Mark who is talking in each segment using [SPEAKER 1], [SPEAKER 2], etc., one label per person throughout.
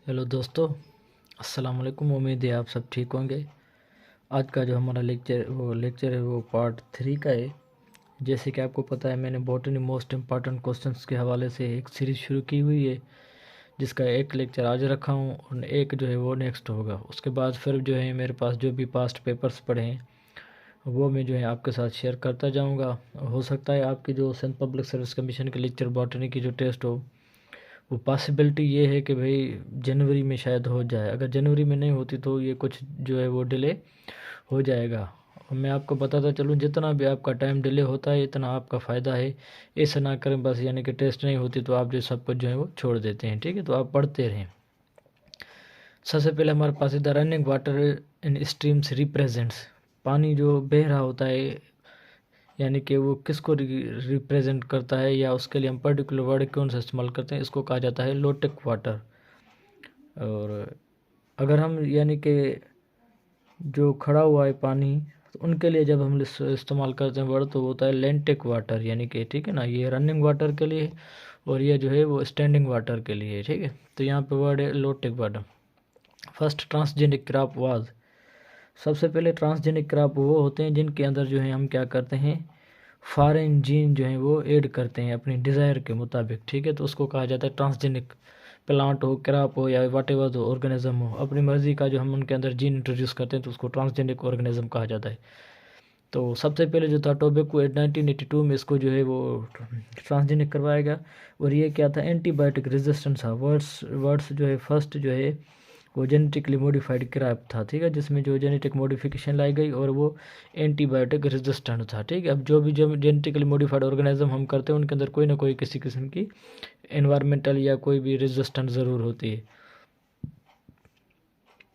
[SPEAKER 1] Hello दोस्तों, अस्सलाम वालेकुम। उम्मीद है आप सब ठीक होंगे। आज का जो हमारा लेक्चर है वो पार्ट 3 का है। जैसे कि आपको पता है, मैंने बॉटनी मोस्ट इम्पॉर्टेंट क्वेश्चंस के हवाले से एक सीरीज़ शुरू की हुई है, जिसका एक लेक्चर आज रखा हूँ और एक जो है वो नेक्स्ट होगा। उसके बाद फिर जो है मेरे पास जो भी पास्ट पेपर्स पड़े हैं वो मैं जो है आपके साथ शेयर करता जाऊँगा। हो सकता है आपकी जो सेंट पब्लिक सर्विस कमीशन के लेक्चर बॉटनी की जो टेस्ट हो, वो पॉसिबिलिटी ये है कि भाई जनवरी में शायद हो जाए। अगर जनवरी में नहीं होती तो ये कुछ जो है वो डिले हो जाएगा। और मैं आपको बताता चलूँ, जितना भी आपका टाइम डिले होता है इतना आपका फ़ायदा है। ऐसा ना करें बस, यानी कि टेस्ट नहीं होती तो आप जो सब कुछ जो है वो छोड़ देते हैं। ठीक है, तो आप पढ़ते रहें। सबसे पहले हमारे पास the running water in streams represents, पानी जो बह रहा होता है यानी कि वो किसको रिप्रेजेंट करता है, या उसके लिए हम पर्टिकुलर वर्ड कौन सा इस्तेमाल करते हैं, इसको कहा जाता है लोटेक वाटर। और अगर हम यानी कि जो खड़ा हुआ है पानी, तो उनके लिए जब हम इस्तेमाल करते हैं वर्ड, तो वो होता है लेंटेक वाटर, यानी कि ठीक है ना, ये रनिंग वाटर के लिए और ये जो है वो स्टैंडिंग वाटर के लिए। ठीक है, तो यहाँ पे वर्ड है lotic water. First transgenic crop was, सबसे पहले ट्रांसजेनिक क्रॉप वो होते हैं जिनके अंदर जो है हम क्या करते हैं, फॉरेन जीन जो है वो ऐड करते हैं अपनी डिज़ायर के मुताबिक। ठीक है, तो उसको कहा जाता है ट्रांसजेनिक। प्लांट हो, क्रॉप हो, या वाट एवर हो, ऑर्गेनिज्म हो, अपनी मर्जी का जो हम उनके अंदर जीन इंट्रोड्यूस करते हैं तो उसको ट्रांसजेनिक ऑर्गेनिज्म कहा जाता है। तो सबसे पहले जो था टोबैको 1982 में इसको जो है वो ट्रांसजेनिक करवाया गया। और ये क्या था, एंटीबायोटिक रेजिस्टेंस था। वर्ड्स जो है फर्स्ट जो है वो जेनेटिकली मॉडिफाइड क्रॉप था। ठीक है, जिसमें जो जेनेटिक मॉडिफिकेशन लाई गई और वो एंटीबायोटिक रेजिस्टेंट था। ठीक है, अब जो भी जो जेनेटिकली मॉडिफाइड ऑर्गेनिज्म हम करते हैं उनके अंदर कोई ना कोई किसी किस्म की एनवायरमेंटल या कोई भी रेजिस्टेंट ज़रूर होती है।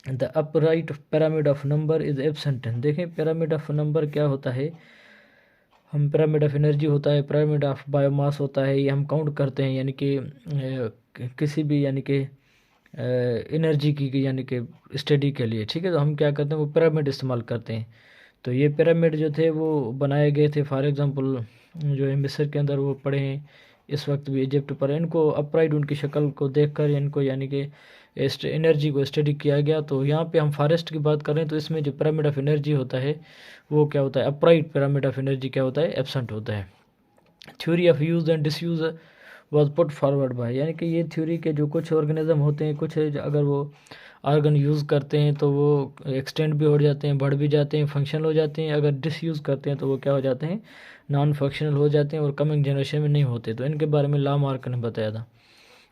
[SPEAKER 1] The upright pyramid of number is absent. देखें, पिरामिड ऑफ नंबर क्या होता है, हम पिरामिड ऑफ एनर्जी होता है, पिरामिड ऑफ बायोमास होता है, ये हम काउंट करते हैं यानी कि किसी भी यानी कि एनर्जी की यानी कि स्टडी के लिए। ठीक है, तो हम क्या करते हैं, वो पिरामिड इस्तेमाल करते हैं। तो ये पिरामिड जो थे वो बनाए गए थे, फॉर एग्जांपल जो है मिस्र के अंदर वो पड़े हैं, इस वक्त भी इजिप्ट पर। इनको अपराइट उनकी शक्ल को देखकर इनको यानी कि एनर्जी को स्टडी किया गया। तो यहाँ पे हम फॉरेस्ट की बात करें तो इसमें जो पिरामिड ऑफ एनर्जी होता है वो क्या होता है, अपराइट पिरामिड ऑफ एनर्जी क्या होता है, एब्सेंट होता है। Theory of use and disuse was put forward bye, यानी कि ये थ्योरी के जो कुछ ऑर्गेनिज्म होते हैं, कुछ अगर वो आर्गन यूज़ करते हैं तो वो एक्सटेंड भी हो जाते हैं, बढ़ भी जाते हैं, फंक्शनल हो जाते हैं। अगर डिसयूज़ करते हैं तो वो क्या हो जाते हैं, नॉन फंक्शनल हो जाते हैं और कमिंग जनरेशन में नहीं होते। तो इनके बारे में लामार्क ने बताया था।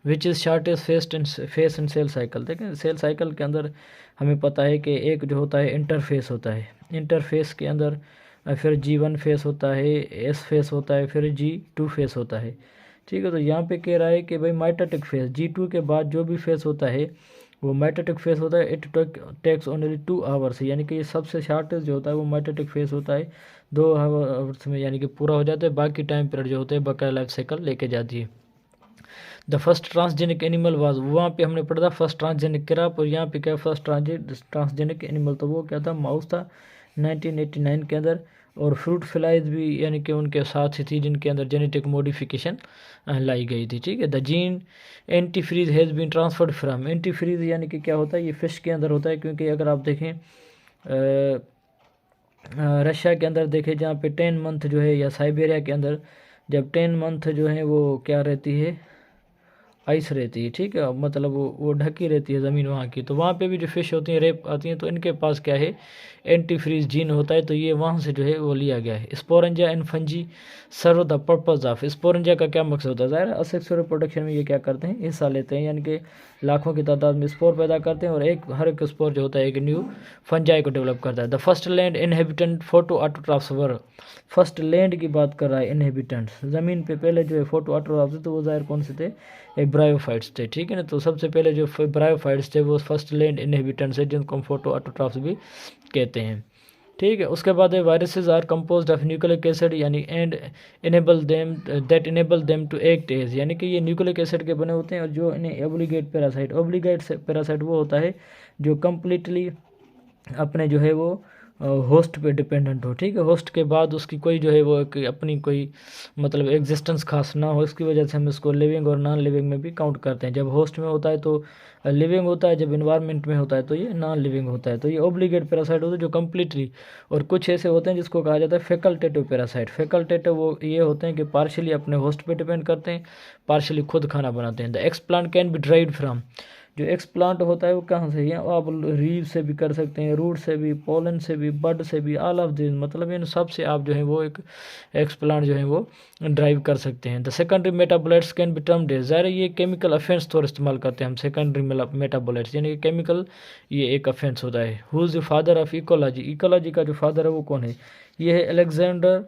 [SPEAKER 1] Which is shortest phase and cell cycle. देखें, सेल साइकिल के अंदर हमें पता है कि एक जो होता है इंटरफेस होता है, इंटरफेस के अंदर फिर G1 फेस होता है, S फेस होता है, फिर G2 फेस होता है। ठीक है, तो यहाँ पे कह रहा है कि भाई माइटोटिक फेस, G2 के बाद जो भी फेस होता है वो माइटोटिक फेस होता है। इट टेक्स ओनली 2 आवर्स, यानी कि ये सबसे शॉर्टेस्ट जो होता है वो माइटोटिक फेस होता है, 2 आवर्स में यानी कि पूरा हो जाता है। बाकी टाइम पीरियड जो होते हैं बकाया लाइफ साइकिल लेके जाती है। The first transgenic animal was, वहाँ पे हमने पढ़ा था फर्स्ट ट्रांसजेनिक क्रॉप, और यहाँ पे क्या फर्स्ट ट्रांसजेनिक एनिमल, तो वो क्या था, माउस था 1989 के अंदर। और फ्रूट फ्लाइज भी यानी कि उनके साथ ही थी जिनके अंदर जेनेटिक मॉडिफिकेशन लाई गई थी। ठीक है, the gene antifreeze has been transferred from, antifreeze यानी कि क्या होता है, ये फिश के अंदर होता है। क्योंकि अगर आप देखें रशिया के अंदर देखें जहाँ पे 10 मंथ जो है, या साइबेरिया के अंदर जब 10 मंथ जो है वो क्या रहती है, आइस रहती है। ठीक है, मतलब वो ढकी रहती है ज़मीन वहाँ की। तो वहाँ पे भी जो फिश होती हैं, रेप आती हैं, तो इनके पास क्या है, एंटी फ्रीज जीन होता है। तो ये वहाँ से जो है वो लिया गया है। Sporangia and fungi serve the purpose of, sporangia का क्या मकसद होता है, ज़ाहिर असेक्सुअल रिप्रोडक्शन में ये क्या करते हैं, हिस्सा लेते हैं, यानी कि लाखों की तादाद में स्पोर पैदा करते हैं, और हर एक स्पोर जो होता है एक न्यू फंजाई को डेवलप करता है। The first land inhabitant photoautotrophs were, first land की बात कर रहा है, इनहेबिटेंट्स ज़मीन पे पहले जो है फोटो ऑटोट्राफ्स थे, तो वो ज़ाहिर कौन से थे, एक ब्रायोफाइट्स थे। ठीक है ना, तो सबसे पहले जो ब्रायोफाइट्स थे वो फर्स्ट लैंड इनहेबिटेंट्स है, जिनको हम फोटो ऑटोट्राफ्स भी कहते हैं। ठीक है, उसके बाद है viruses are composed of nucleic acid, यानी and enable them to act as, यानी कि ये न्यूक्लिक एसिड के बने होते हैं। और जो इन्हें ओब्लिगेट पैरासाइट वो होता है जो कम्प्लीटली अपने जो है वो होस्ट पे डिपेंडेंट हो, ठीक है। होस्ट के बाद उसकी कोई जो है वो अपनी कोई मतलब एग्जिस्टेंस खास ना हो, इसकी वजह से हम इसको लिविंग और नॉन लिविंग में भी काउंट करते हैं। जब होस्ट में होता है तो लिविंग होता है, जब इन्वायरमेंट में होता है तो ये नॉन लिविंग होता है। तो ये ऑब्लिगेट पैरासाइट होते हैं जो कम्प्लीटली, और कुछ ऐसे होते हैं जिसको कहा जाता है फैकल्टेटिव पैरासाइट। फैकल्टेटिव वो ये होते हैं कि पार्शियली अपने होस्ट पे डिपेंड करते हैं, पार्शियली खुद खाना बनाते हैं। The explant can be derived from, जो एक्सप्लांट होता है वो कहाँ से है, आप रीव से भी कर सकते हैं, रूट से भी, पोलन से भी, बड से भी, ऑल ऑफ दिस, मतलब इन सब से आप जो है वो एक एक्सप्लांट जो है वो ड्राइव कर सकते हैं। The secondary metabolites can be termed as, ज़ाहिर ये केमिकल अफेंस थोड़ा इस्तेमाल करते हैं हम, सेकेंडरी मेटाबोलाइट्स यानी कि केमिकल, ये एक अफेंस होता है। Who is the father of ecology, ecology का जो फादर है वो कौन है, ये है अलेक्जेंडर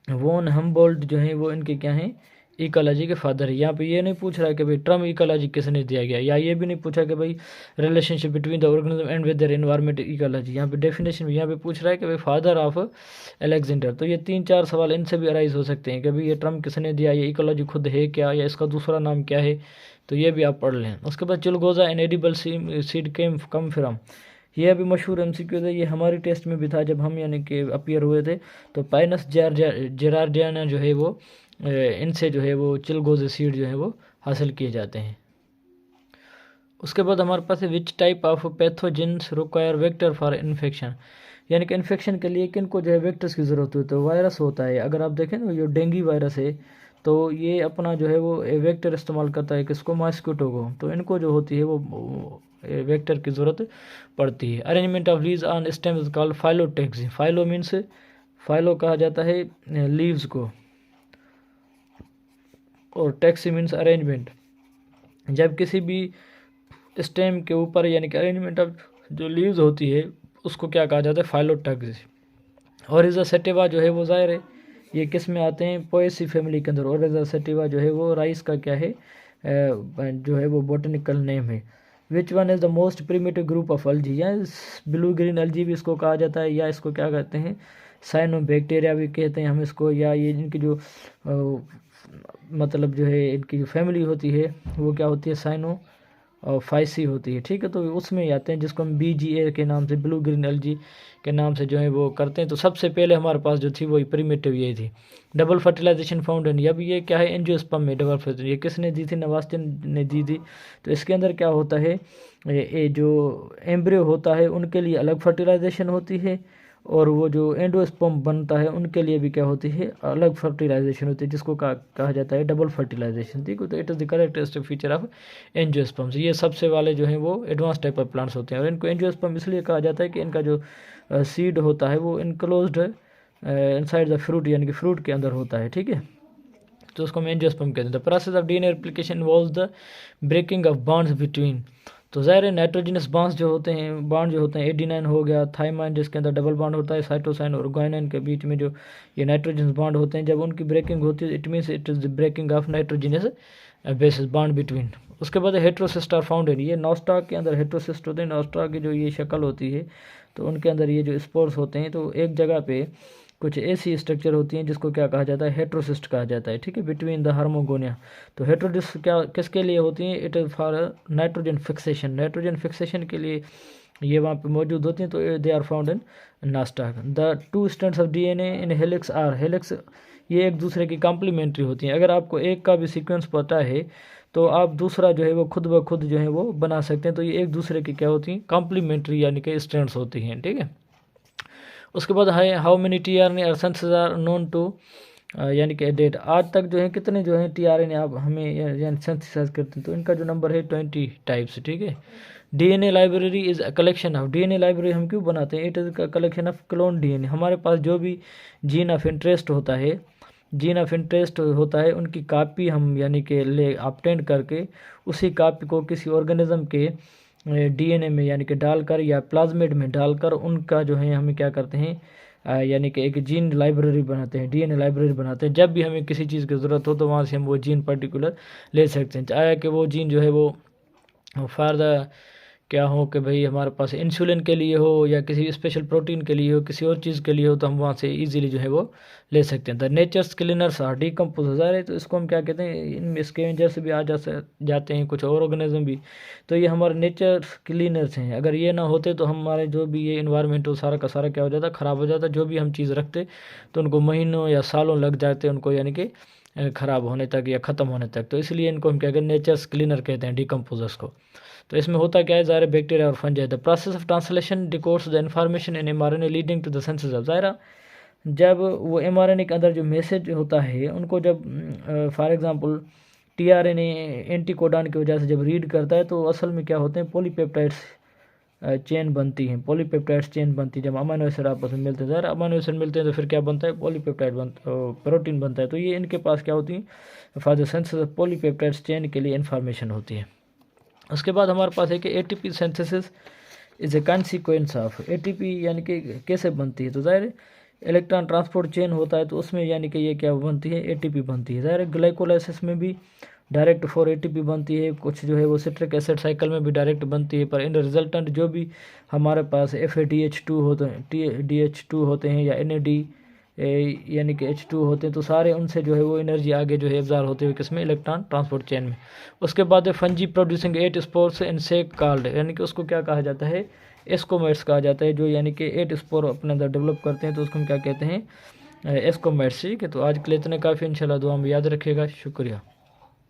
[SPEAKER 1] वॉन हम्बोल्ट, जो है वो इनके क्या हैं, इकोलॉजी के फादर है। यहाँ पे ये नहीं पूछ रहा है कि भाई टर्म इकोलॉजी किसने दिया गया, या ये भी नहीं पूछा कि भाई relationship between the organism and with their environment ecology. यहाँ पे डेफिनेशन यहाँ पे पूछ रहा है कि भाई फादर ऑफ अलेक्जेंडर। तो ये 3-4 सवाल इनसे भी अराइज हो सकते हैं कि भाई ये टर्म किसने दिया, ये इकोलॉजी खुद है क्या, या इसका दूसरा नाम क्या है, तो ये भी आप पढ़ लें। उसके बाद चिलगोजा an edible seed came come from, ये अभी मशहूर एमसीक्यू था, ये हमारी टेस्ट में भी था जब हम यानी कि अपीयर हुए थे। तो पाइनस जेरार्डियाना जो है वो इनसे जो है वो चिलगोजे सीड जो है वो हासिल किए जाते हैं। उसके बाद हमारे पास है which type of pathogens require vector for infection, यानी कि इन्फेक्शन के लिए किन को जो है वेक्टर्स की ज़रूरत होती है। तो वायरस होता है, अगर आप देखें ना जो डेंगू वायरस है तो ये अपना जो है वो वेक्टर इस्तेमाल करता है, किसको, मॉस्किटो को। तो इनको जो होती है वो वेक्टर की ज़रूरत पड़ती है। Arrangement of leaves on stem is called phyllotaxy, phyllo means phyllo कहा जाता है लीव्स को, और टैक्सी मीन्स अरेंजमेंट। जब किसी भी स्टेम के ऊपर यानी कि अरेंजमेंट ऑफ जो लीव्स होती है उसको क्या कहा जाता है, फाइलोटैक्सी। और इज़ सेटिवा जो है वो ज़ाहिर है ये किस में आते हैं, पोएसी फैमिली के अंदर। और इज़ सेटिवा जो है वो राइस का क्या है, जो है वो बोटनिकल नेम है। Which one is the most primitive group of algae, या ब्लू ग्रीन अलजी भी इसको कहा जाता है, या इसको क्या कहते हैं, साइनोबैक्टीरिया भी कहते हैं हम इसको, या ये इनकी जो मतलब जो है इनकी जो फैमिली होती है वो क्या होती है, साइनो और फाइसी होती है, ठीक है। तो उसमें ही आते हैं जिसको हम BGA के नाम से, ब्लू ग्रीन एल्जी के नाम से जो है वो करते हैं। तो सबसे पहले हमारे पास जो थी वही प्रीमेटिव ये थी। डबल फर्टिलाइजेशन फाउंड इन, अब ये क्या है, एंजियोस्पर्म में डबल फर्टिलाइजेशन, ये किसने दी थी, नवास्टिन ने दी थी। तो इसके अंदर क्या होता है, ये जो एम्ब्रियो होता है उनके लिए अलग फर्टिलाइजेशन होती है, और वो जो एंडोस्पर्म बनता है उनके लिए भी क्या होती है, अलग फर्टिलाइजेशन होती है, जिसको कहा जाता है डबल फर्टिलाइजेशन, ठीक है। तो it is the characteristic feature of angiosperms. ये सबसे वाले जो हैं वो एडवांस टाइप ऑफ प्लांट्स होते हैं, और इनको एंजियोस्पर्म इसलिए कहा जाता है कि इनका जो सीड होता है वो इनक्लोज्ड इनसाइड द फ्रूट, यानी कि फ्रूट के अंदर होता है, ठीक है। तो उसको हम एंजियोस्पर्म कहते हैं। The process of DNA replication involves the breaking of bonds between, तो ज़ाहिर है नाइट्रोजनस बॉन्ड्स जो होते हैं, बॉन्ड जो होते हैं, एडिनाइन हो गया, थाइमाइन जिसके अंदर डबल बॉन्ड होता है, साइटोसाइन और ग्वानिन के बीच में जो ये नाइट्रोजन बॉन्ड होते हैं, जब उनकी ब्रेकिंग होती है it means it is the breaking of nitrogenous bases bond between. उसके बाद हेट्रोसिस्ट आर फाउंड इन, ये नॉस्टाक के अंदर हेट्रोसिस्ट होते हैं। नॉस्टाक की जो ये शक्ल होती है तो उनके अंदर ये जो स्पोर्स होते हैं, तो एक जगह पे कुछ ऐसी स्ट्रक्चर होती हैं जिसको क्या कहा जाता है, हेट्रोसिस्ट कहा जाता है, ठीक है, बिटवीन द हार्मोगोनिया। तो हेट्रोडिस्ट क्या किसके लिए होती हैं, it is for nitrogen fixation, nitrogen fixation के लिए ये वहाँ पे मौजूद होती हैं। तो they are found in Nostoc. The 2 strands of DNA in helix are, helix ये एक दूसरे की कॉम्प्लीमेंट्री होती हैं। अगर आपको एक का भी सीक्वेंस पता है तो आप दूसरा जो है वो खुद ब खुद जो है वो बना सकते हैं। तो ये एक दूसरे की क्या होती हैं, कॉम्प्लीमेंट्री यानी कि स्ट्रैंड्स होती हैं, ठीक है। उसके बाद है हाउ मेनी TRNA और सेंसेस आर नोन टू, यानी कि डेट, आज तक जो है कितने जो है TRNA आप हमें यानी सेंथिसाइज करते हैं। तो इनका जो नंबर है 20 टाइप्स, ठीक है। DNA library is a collection of, DNA library हम क्यों बनाते हैं, it is a collection of clone DNA। हमारे पास जो भी जीन ऑफ इंटरेस्ट होता है, जीन ऑफ इंटरेस्ट होता है, उनकी कापी हम यानी कि ले ऑब्टेन करके उसी कापी को किसी ऑर्गेनिज्म के DNA में यानी कि डालकर या प्लाज्मिड में डालकर उनका जो है हमें क्या करते हैं, यानी कि एक जीन लाइब्रेरी बनाते हैं, DNA लाइब्रेरी बनाते हैं। जब भी हमें किसी चीज़ की ज़रूरत हो तो वहाँ से हम वो जीन पर्टिकुलर ले सकते हैं, चाहे कि वो जीन जो है वो फॉर द क्या हो कि भाई हमारे पास इंसुलिन के लिए हो या किसी स्पेशल प्रोटीन के लिए हो, किसी और चीज़ के लिए हो, तो हम वहाँ से इजीली जो है वो ले सकते हैं। The nature's cleaners are decompose हो जा रहे, तो इसको हम क्या कहते हैं, इनमें स्कैवेंजर्स भी आ जाते हैं, कुछ और ऑर्गेनिज्म भी। तो ये हमारे नेचर क्लीनर्स हैं। अगर ये ना होते तो हमारे जो भी ये इन्वायरमेंट हो सारा का सारा क्या हो जाता, ख़राब हो जाता। जो भी हम चीज़ रखते तो उनको महीनों या सालों लग जाते उनको, यानी कि ख़राब होने तक या ख़त्म होने तक। तो इसलिए इनको हम क्या कहते हैं, नेचर्स क्लीनर कहते हैं, डीकम्पोजर्स को। तो इसमें होता क्या है, ज़ाहिर बैक्टीरिया और fungi. The process of translation decodes the information in mRNA leading to the synthesis of ज़ाहिरा। जब वो mRNA के अंदर जो मैसेज होता है उनको जब फॉर एग्जांपल tRNA एंटीकोडान की वजह से जब रीड करता है, तो असल में क्या होते हैं, पॉलीपेप्टाइड्स चेन बनती हैं। पॉलीपेप्टाइड्स चेन बनती है जब अमीनो एसिड आपस में मिलते हैं। ज़ाहिर अमीनो एसिड मिलते हैं तो फिर क्या बनता है, पॉलीपेप्टाइड प्रोटीन बनता है। तो ये इनके पास क्या होती है, for the synthesis of polypeptides chain के लिए इन्फॉर्मेशन होती है। उसके बाद हमारे पास है कि ATP synthesis is a consequence of ATP, यानी कि कैसे बनती है। तो ज़ाहिर इलेक्ट्रॉन ट्रांसपोर्ट चेन होता है, तो उसमें यानी कि ये क्या बनती है, एटीपी बनती है। ज़ाहिर ग्लाइकोलाइसिस में भी डायरेक्ट 4 एटीपी बनती है, कुछ जो है वो सिट्रिक एसिड साइकिल में भी डायरेक्ट बनती है। पर इन रिजल्टेंट जो भी हमारे पास FADH2 होते हैं, TDH2 होते हैं या NAD यानी कि H2 होते हैं, तो सारे उनसे जो है वो एनर्जी आगे जो है एब्जॉर्ब होते हुए किसमें, इलेक्ट्रॉन ट्रांसपोर्ट चेन में। उसके बाद fungi producing 8 spores in sac called, यानी कि उसको क्या कहा जाता है, एस्कोमेट्स कहा जाता है, जो यानी कि 8 स्पोर अपने अंदर डेवलप करते हैं, तो उसको हम क्या कहते हैं, एस्कोमेट्स। ठीक है, तो आज के लिए इतने काफ़ी, इंशाल्लाह दुआ में याद रखिएगा। शुक्रिया।